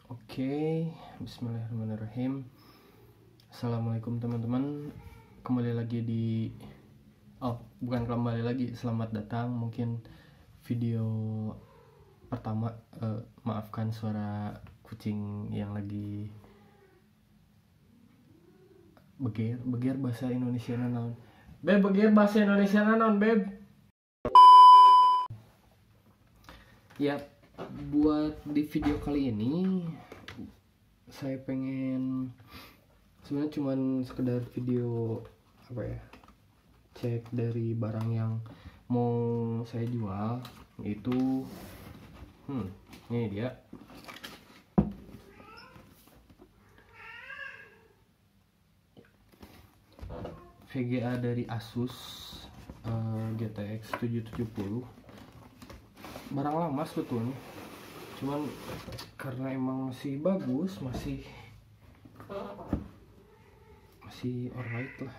Oke, bismillahirrahmanirrahim. Assalamualaikum teman-teman. Kembali lagi di bukan kembali lagi, selamat datang. Mungkin video pertama, maafkan suara kucing yang lagi beger bahasa Indonesia naon. Beb, beger bahasa Indonesia naon, Beb? Ya, buat di video kali ini saya pengen sebenarnya cuman sekedar video cek dari barang yang mau saya jual, itu ini dia VGA dari Asus, GTX 770. Barang lama sebetulnya, cuman karena emang masih bagus, masih alright lah.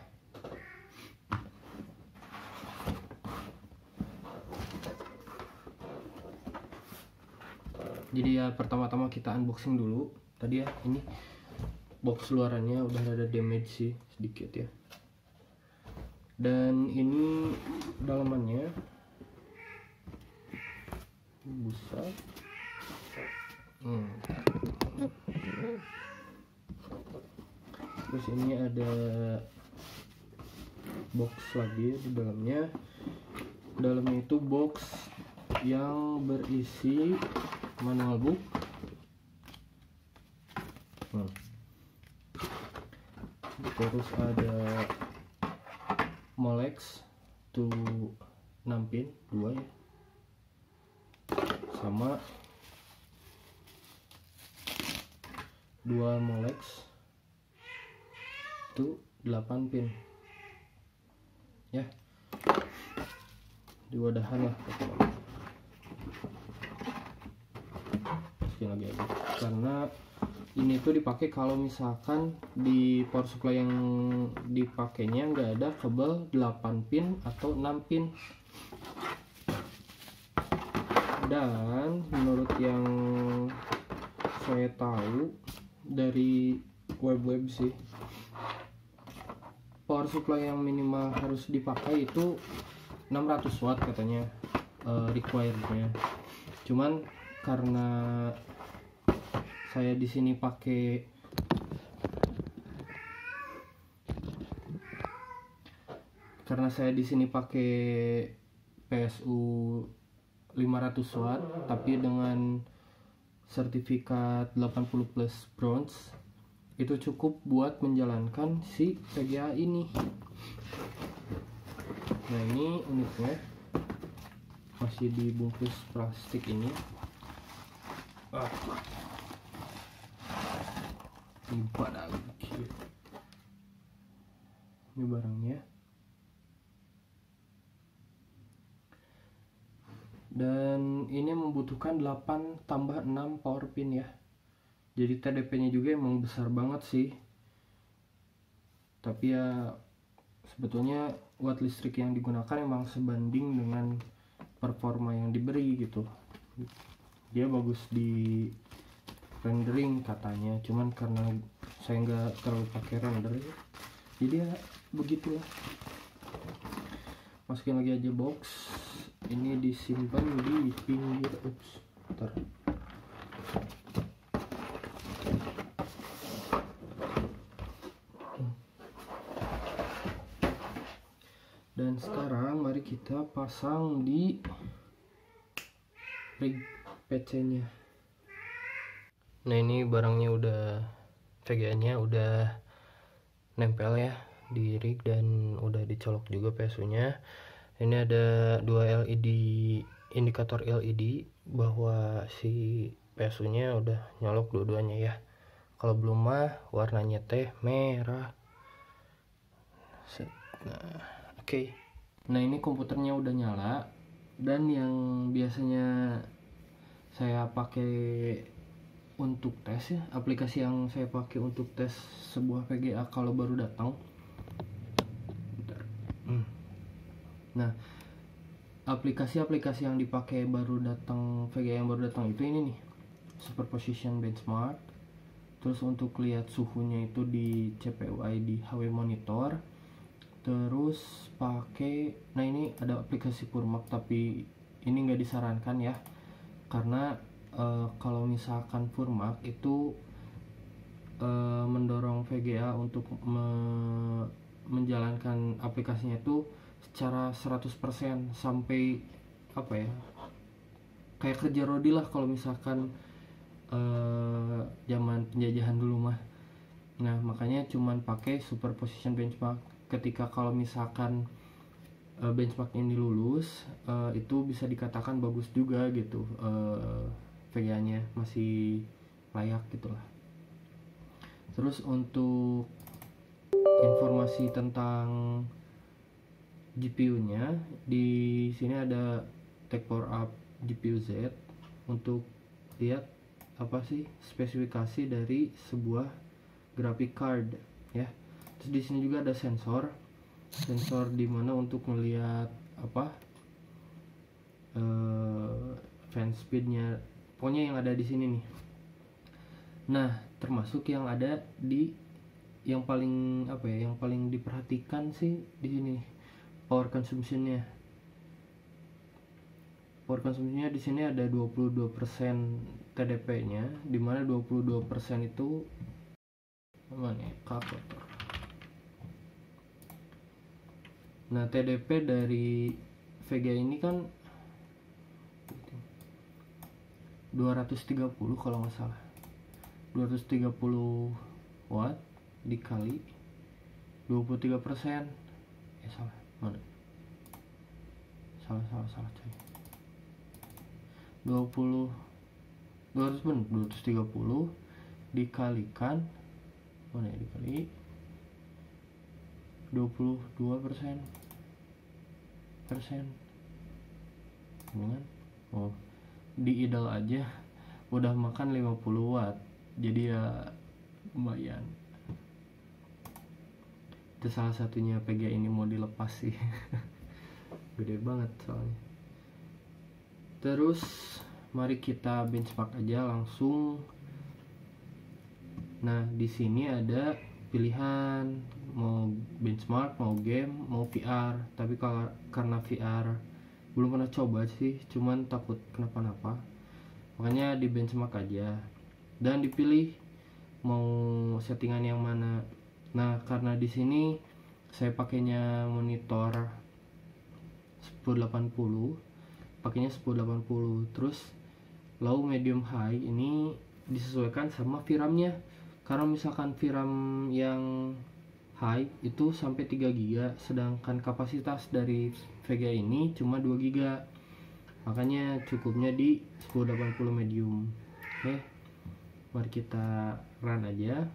Jadi ya pertama-tama kita unboxing dulu. Tadi ya, ini box luarannya udah ada damage sih sedikit ya, dan ini dalamannya busa. Terus ini ada box lagi di dalamnya. Dalamnya itu box yang berisi manual book, terus ada Molex tuh 6 pin 2 ya, sama 2 Molex tuh 8 pin ya, di wadahan lah masukin lagi aja, karena ini tuh dipakai kalau misalkan di power supply yang dipakainya nggak ada kabel 8 pin atau 6 pin. Dan menurut yang saya tahu dari web sih, power supply yang minimal harus dipakai itu 600 watt katanya, requirednya. Cuman karena saya di sini pakai PSU 500 watt tapi dengan sertifikat 80 plus bronze, itu cukup buat menjalankan si VGA ini. Nah, ini uniknya masih dibungkus plastik ini. Ini pada ini barangnya, dan ini membutuhkan 8 tambah 6 power pin ya, jadi TDP nya juga emang besar banget sih. Tapi ya sebetulnya watt listrik yang digunakan emang sebanding dengan performa yang diberi gitu. Dia bagus di rendering katanya, cuman karena saya nggak terlalu pakai render ya, jadi ya begitulah. Masukin lagi aja box ini, disimpan di pinggir. Bentar. Dan sekarang mari kita pasang di rig PC nya. Nah, ini barangnya udah, VGA nya udah nempel ya di rig dan udah dicolok juga PSU nya. Ini ada 2 LED, indikator LED bahwa si PSU nya udah nyolok dua-duanya ya. Kalau belum mah warnanya teh merah. Nah, oke. Nah, ini komputernya udah nyala, dan yang biasanya saya pakai untuk tes ya, aplikasi yang saya pakai untuk tes sebuah VGA kalau baru datang. Nah, aplikasi-aplikasi yang dipakai baru datang, VGA yang baru datang itu ini nih, superposition benchmark. Terus untuk lihat suhunya itu di CPU ID HW monitor. Terus pakai, nah ini ada aplikasi Purmak, tapi ini nggak disarankan ya, karena kalau misalkan Purmak itu mendorong VGA untuk menjalankan aplikasinya itu secara 100% sampai apa ya, kayak kerja rodi lah kalau misalkan zaman penjajahan dulu mah. Nah makanya cuman pakai superposition benchmark. Ketika kalau misalkan benchmark ini lulus, itu bisa dikatakan bagus juga gitu, VGA nya masih layak gitulah. Terus untuk informasi tentang GPU nya, di sini ada Tech Power Up GPU Z untuk lihat apa sih spesifikasi dari sebuah graphic card ya. Terus di sini juga ada sensor dimana untuk melihat apa fan speednya, pokoknya yang ada di sini nih. Nah termasuk yang ada di yang paling apa ya, yang paling diperhatikan sih di sini nih, power consumptionnya di sini ada 22% TDP-nya, dimana 22% itu mana ya, kalkulator. Nah TDP dari VGA ini kan 230 kalau nggak salah, 230 watt dikali 23%, salah mana, salah coy, 230 dikalikan mana ya, dikali 22% dengan di idle aja udah makan 50 watt, jadi ya lumayan. Itu salah satunya VGA ini mau dilepas sih. Gede banget soalnya. Terus mari kita benchmark aja langsung. Nah di sini ada pilihan mau benchmark, mau game, mau VR. Tapi karena VR belum pernah coba sih, cuman takut kenapa-napa, makanya di benchmark aja dan dipilih mau settingan yang mana. Nah karena di sini saya pakainya monitor 1080, pakainya 1080. Terus low, medium, high ini disesuaikan sama VRAM-nya. Karena misalkan VRAM yang high itu sampai 3 GB, sedangkan kapasitas dari VGA ini cuma 2 GB. Makanya cukupnya di 1080 medium. Oke. Mari kita run aja.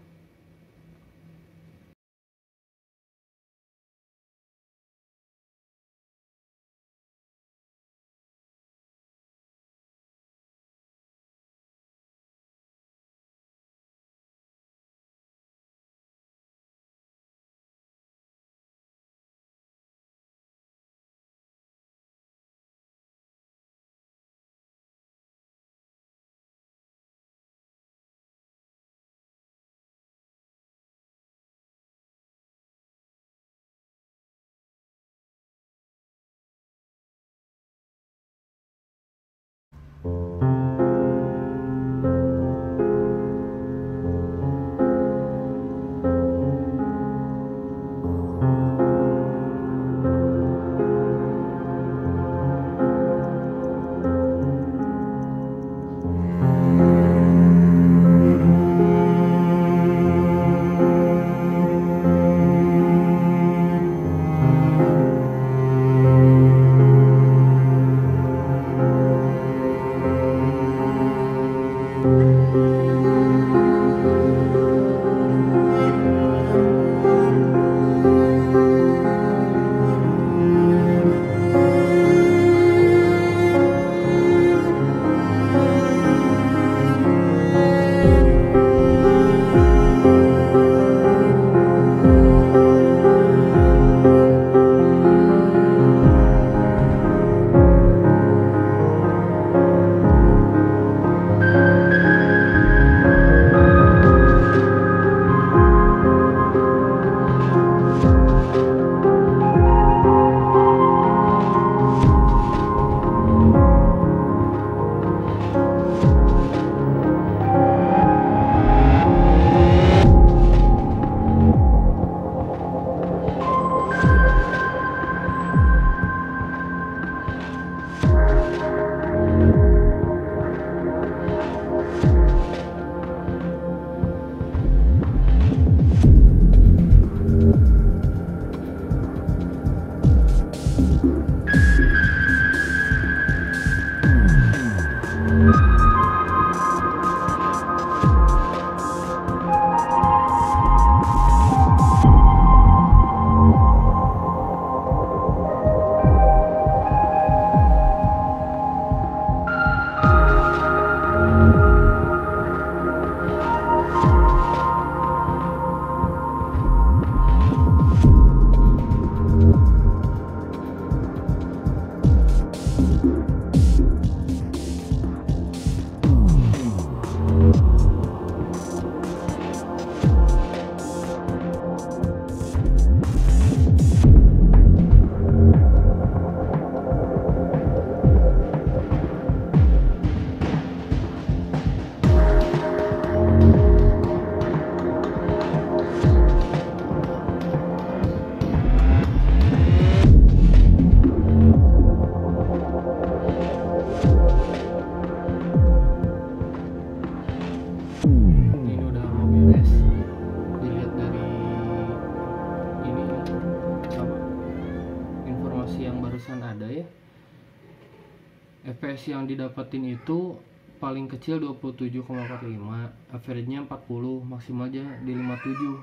FPS yang didapatin itu paling kecil 27,45, average-nya 40, maksimalnya di 57.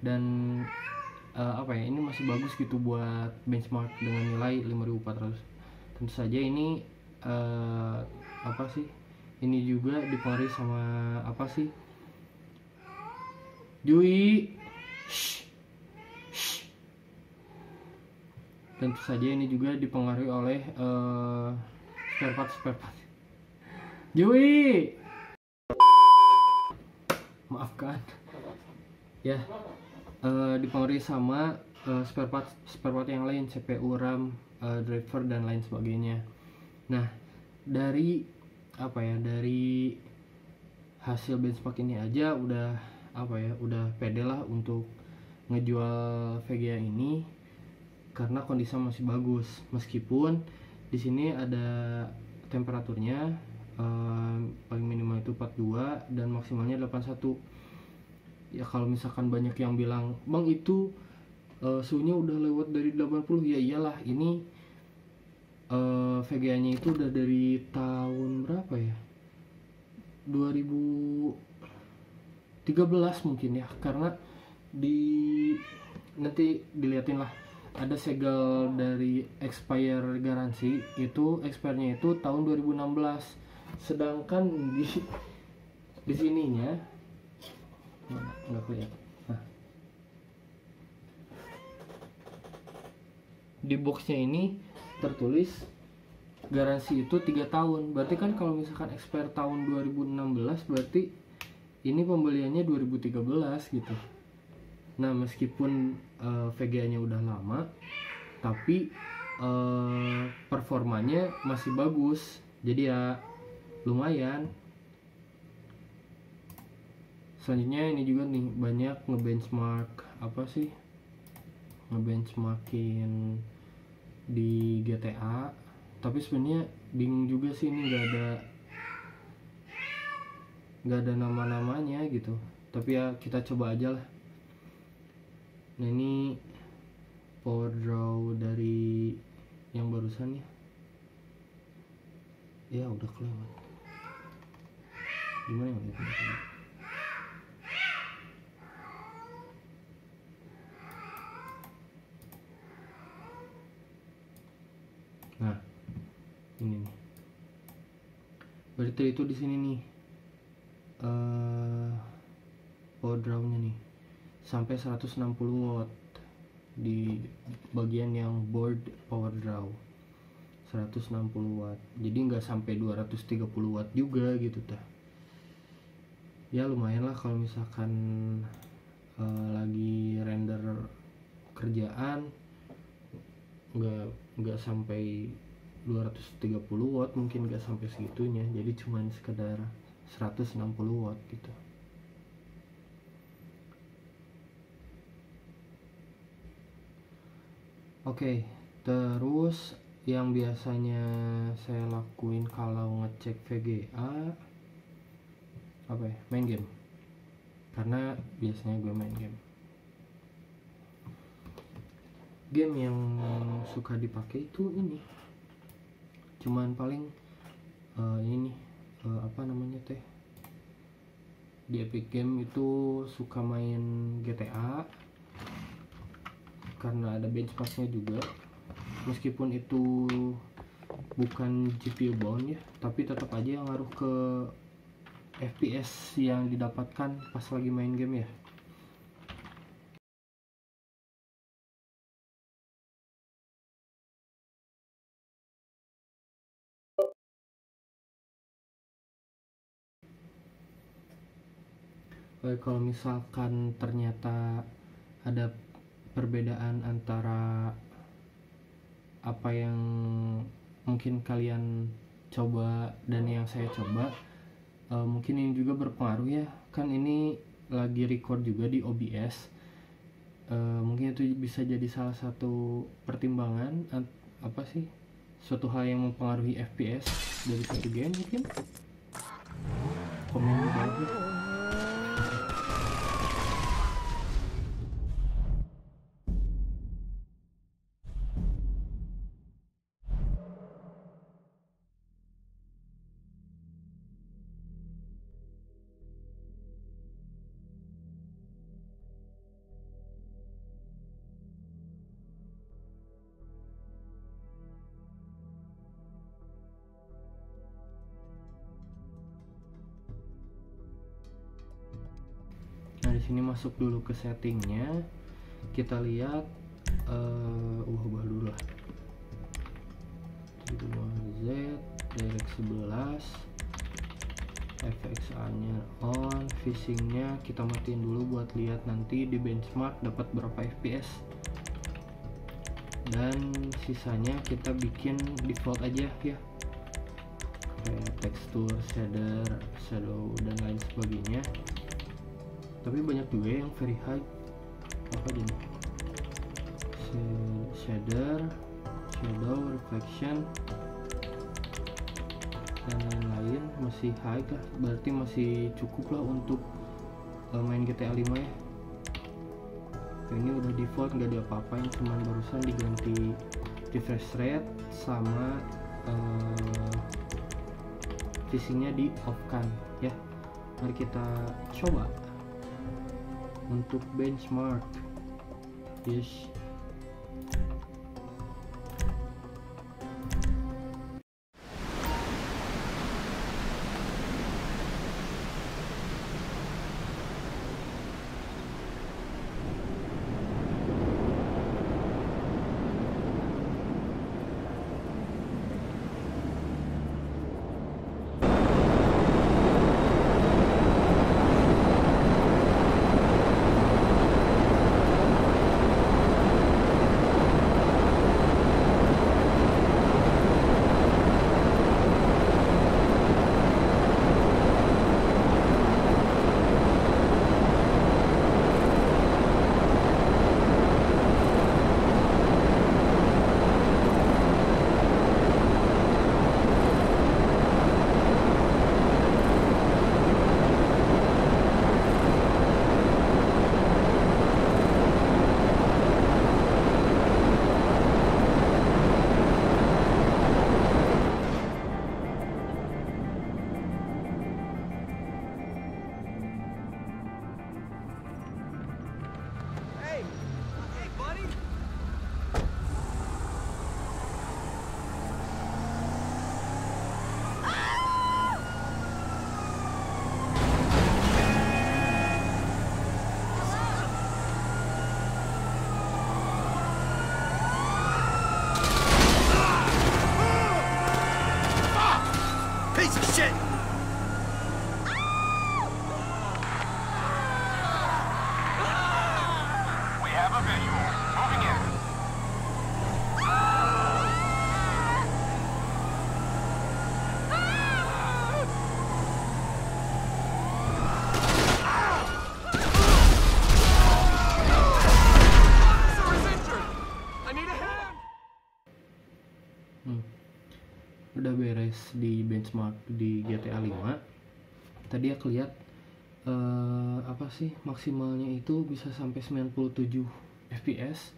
Dan ini masih bagus gitu buat benchmark dengan nilai 5400. Tentu saja ini ini juga dipengaruhi sama Dwi. Tentu saja ini juga dipengaruhi oleh spare part Dwi, maafkan ya. Dipengaruhi sama spare part yang lain, CPU, RAM, driver dan lain sebagainya. Nah, dari hasil benchmark ini aja udah pede lah untuk ngejual VGA ini karena kondisinya masih bagus, meskipun di sini ada temperaturnya paling minimal itu 42 dan maksimalnya 81. Ya kalau misalkan banyak yang bilang, bang itu suhunya udah lewat dari 80, ya iyalah, ini VGA nya itu udah dari tahun berapa ya, 2013 mungkin ya, karena nanti diliatin lah, ada segel dari expire garansi, itu expire-nya itu tahun 2016, sedangkan di sininya nggak kelihatan. Nah, di boxnya ini tertulis garansi itu 3 tahun. Berarti kan kalau misalkan expire tahun 2016, berarti ini pembeliannya 2013 gitu. Nah, meskipun VGA-nya udah lama, tapi performanya masih bagus. Jadi ya lumayan. Selanjutnya ini juga nih banyak ngebenchmarkin di GTA, tapi sebenarnya bingung juga sih, ini nggak ada nama-namanya gitu, tapi ya kita coba aja lah. Nah, ini power draw dari yang barusan ya udah kelewat, gimana ya teman-teman? Nah, ini nih. Berarti itu di sini nih power draw-nya nih sampai 160 watt di bagian yang board power draw, 160 watt. Jadi nggak sampai 230 watt juga gitu dah. Ya lumayan lah kalau misalkan lagi render kerjaan, nggak sampai 230 watt, mungkin nggak sampai segitunya, jadi cuman sekedar 160 watt gitu. Oke, terus yang biasanya saya lakuin kalau ngecek VGA main game, karena biasanya gue main game yang suka dipakai itu ini cuman paling di Epic Game itu suka main GTA karena ada benchmarknya juga, meskipun itu bukan GPU bound ya, tapi tetap aja yang ngaruh ke FPS yang didapatkan pas lagi main game ya. Kalau misalkan ternyata ada perbedaan antara apa yang mungkin kalian coba dan yang saya coba, mungkin ini juga berpengaruh ya, kan ini lagi record juga di OBS, mungkin itu bisa jadi salah satu pertimbangan suatu hal yang mempengaruhi FPS dari satu game. Mungkin komen di bawah ya. di sini masuk dulu ke settingnya, kita lihat ubah dulu lah, 5Z direct 11, FXA nya on, phishingnya kita matiin dulu buat lihat nanti di benchmark dapat berapa FPS, dan sisanya kita bikin default aja ya, kayak tekstur, shader, shadow dan lain sebagainya. Tapi banyak juga yang very high, apa aja nih, shader, shadow, reflection dan lain-lain masih high kah, berarti masih cukup lah untuk main GTA 5 ya. Ini udah default, nggak ada apa-apain, cuman barusan diganti refresh rate sama phishingnya di off kan ya. Mari kita coba untuk benchmark. Yes. Piece of shit! We have a visual. Moving in. Officer is injured! I need a hand! Udah beres di benchmark di GTA 5. Tadi aku lihat apa sih, maksimalnya itu bisa sampai 97 fps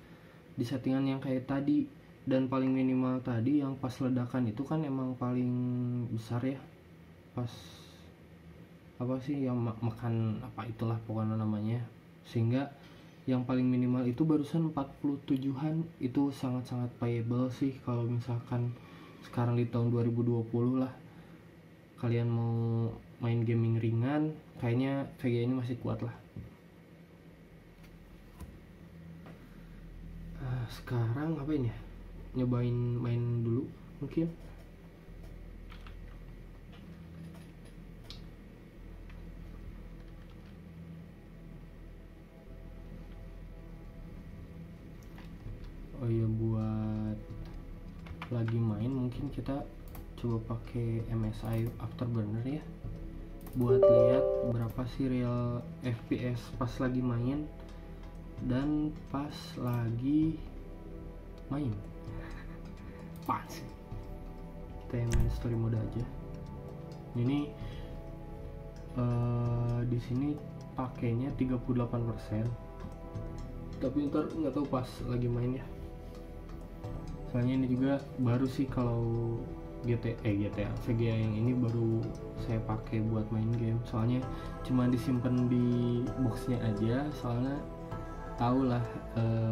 di settingan yang kayak tadi, dan paling minimal tadi yang pas ledakan itu kan emang paling besar ya, pas apa sih yang makan apa itulah pokoknya namanya, sehingga yang paling minimal itu barusan 47an. Itu sangat-sangat playable sih kalau misalkan sekarang di tahun 2020 lah kalian mau main gaming ringan, kayaknya VGA ini masih kuat lah. Sekarang apa ini ya, nyobain main dulu mungkin. Oh iya, buat lagi main mungkin kita coba pakai MSI Afterburner ya, buat lihat berapa sih real FPS pas lagi main dan pas lagi main. Pas kita yang main story mode aja. Ini di sini pakainya 38%, tapi ntar nggak tahu pas lagi main ya. Soalnya ini juga baru sih, kalau GTA VGA yang ini baru saya pakai buat main game, soalnya cuma disimpan di boxnya aja. Soalnya tau lah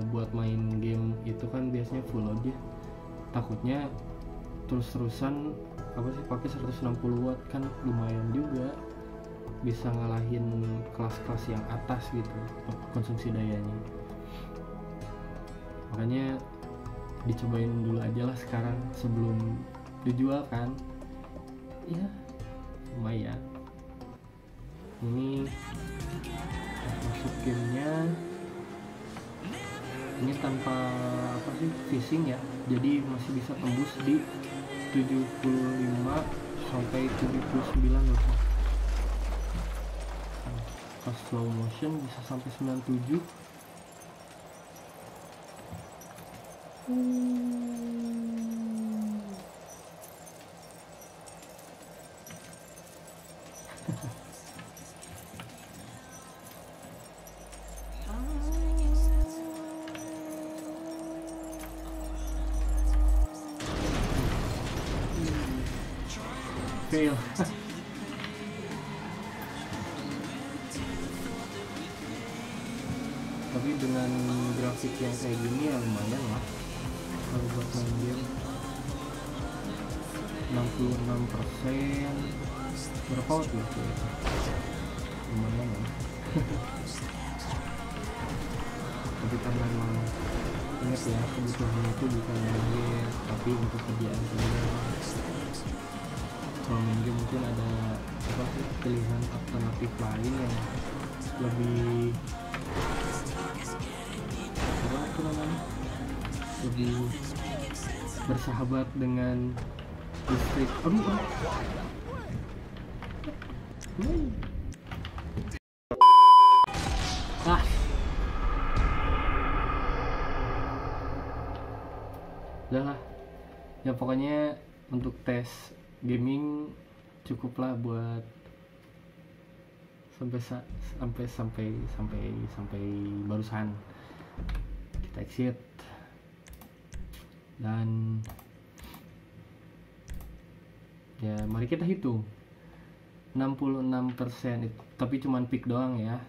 buat main game itu kan biasanya full load ya, takutnya terus-terusan apa sih pakai 160 watt kan lumayan juga bisa ngalahin kelas-kelas yang atas gitu konsumsi dayanya. Makanya dicobain dulu aja lah sekarang sebelum dijual kan. Ya lumayan. Ini masukinnya ini tanpa apa sih phishing ya, jadi masih bisa tembus di 75 sampai 79 loh. Pas slow motion bisa sampai 97. Fail. Tapi dengan grafik yang kayak gini ya lumayan lah kalau buat main game. 66% berapa watt ya? Lumayan ya. Tapi karena memang ingat ya, kebutuhannya itu bukan main game tapi untuk kerjaan kerja. Kalau main game mungkin ada apa sih pilihan alternatif lain yang lebih apa itu namanya, lebih bersahabat dengan listrik. Udah lah ya, pokoknya untuk tes gaming cukuplah buat sampai barusan kita exit. Dan ya mari kita hitung 66%, tapi cuman peak doang ya,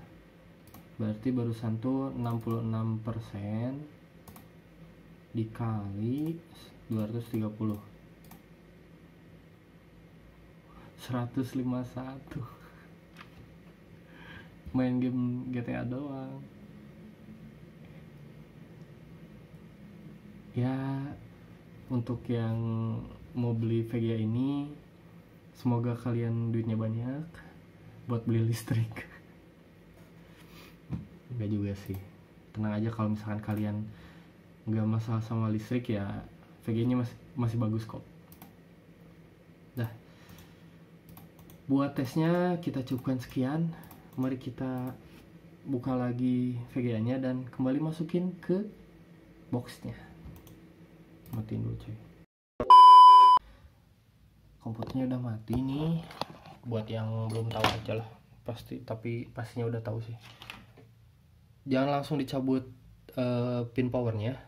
berarti barusan tuh 66% dikali 230 151. Main game GTA doang ya. Untuk yang mau beli VGA ini, semoga kalian duitnya banyak buat beli listrik. Enggak juga sih, tenang aja kalau misalkan kalian nggak masalah sama listrik ya, VGA-nya masih bagus kok. Dah, buat tesnya kita cukupkan sekian. Mari kita buka lagi VGA-nya dan kembali masukin ke boxnya. Matiin dulu cuy, komputernya udah mati nih. Buat yang belum tahu aja lah pasti, tapi pastinya udah tahu sih. Jangan langsung dicabut pin powernya,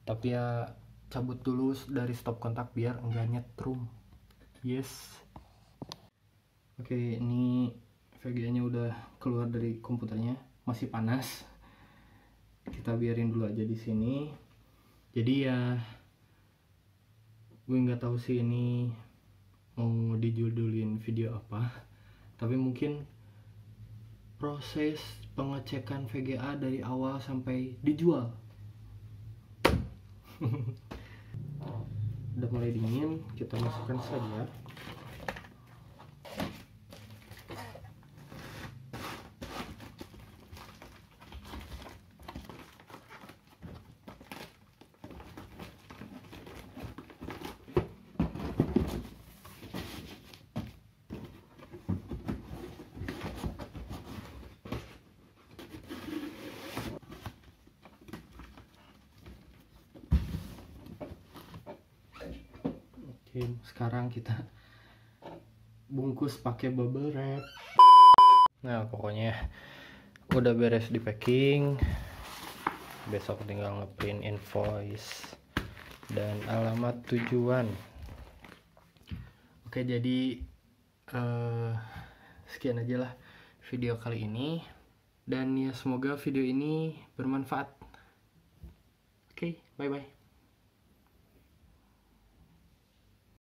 tapi ya cabut dulu dari stop kontak biar enggak nyetrum. Yes. Oke, ini VGA-nya udah keluar dari komputernya, masih panas. Kita biarin dulu aja di sini. Jadi ya gue nggak tahu sih ini mau dijudulin video apa, tapi mungkin proses pengecekan VGA dari awal sampai dijual. Udah mulai dingin, kita masukkan saja. Sekarang kita bungkus pakai bubble wrap. Nah, pokoknya udah beres di packing. Besok tinggal ngeprint invoice dan alamat tujuan. Oke, jadi sekian aja lah video kali ini, dan ya semoga video ini bermanfaat. Oke, bye bye.